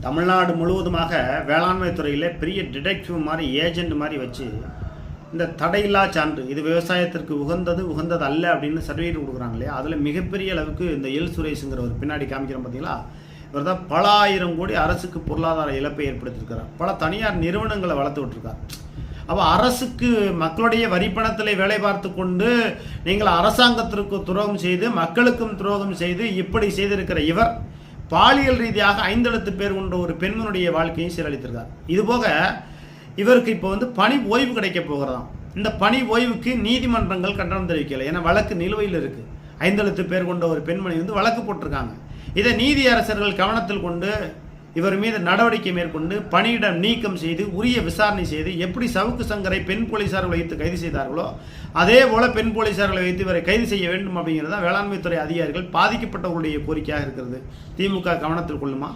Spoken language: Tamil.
தமிழ்நாடு முழுவதுமாக வேளாண்மை துறையில் பெரிய டிடெக்டிவ் மாதிரி ஏஜென்ட் மாதிரி வச்சு இந்த தடையில்லா சான்று இது விவசாயத்திற்கு உகந்தது அல்ல அப்படின்னு சர்டிஃபிகேட் கொடுக்குறாங்க இல்லையா. அதில் மிகப்பெரிய அளவுக்கு இந்த எல் சுரேஷுங்கிற ஒரு பின்னாடி காமிக்கிறோம் பார்த்தீங்களா. இவர் தான் பல ஆயிரம் கோடி அரசுக்கு பொருளாதார இழப்பை ஏற்படுத்தியிருக்கிறார். பல தனியார் நிறுவனங்களை வளர்த்து விட்டுருக்கார். அப்போ அரசுக்கு மக்களுடைய வரிப்பணத்தில் வேலை பார்த்து கொண்டு நீங்கள் அரசாங்கத்திற்கு துரோகம் செய்து மக்களுக்கும் துரோகம் செய்து இப்படி செய்திருக்கிற இவர் பாலியல் ரீதியாக 5 எழுத்து பேர் கொண்ட ஒரு பெண்மனுடைய வாழ்க்கையை சீரழித்திருக்கார். இதுபோக இவருக்கு இப்போ பணி ஓய்வு கிடைக்க போகிறதாம். இந்த பணி ஓய்வுக்கு நீதிமன்றங்கள் கண்டனம் தெரிவிக்கலை. ஏன்னா வழக்கு நிலுவையில் இருக்கு. 5 எழுத்து பேர் கொண்ட ஒரு பெண்மணி வழக்கு போட்டிருக்காங்க. இதை நீதி அரசர்கள் கவனத்தில் கொண்டு இவர் மீது நடவடிக்கை மேற்கொண்டு பணியிடம் நீக்கம் செய்து உரிய விசாரணை செய்து எப்படி சவுக்கு சங்கரை பெண் போலீசார்கள் வைத்து கைது செய்தார்களோ அதே போல பெண் போலீசார்களை வைத்து இவரை கைது செய்ய வேண்டும் அப்படிங்கிறத வேளாண்மைத்துறை அதிகாரிகள் பாதிக்கப்பட்டவர்களுடைய கோரிக்கையாக இருக்கிறது. திமுக கவனத்தில் கொள்ளுமா?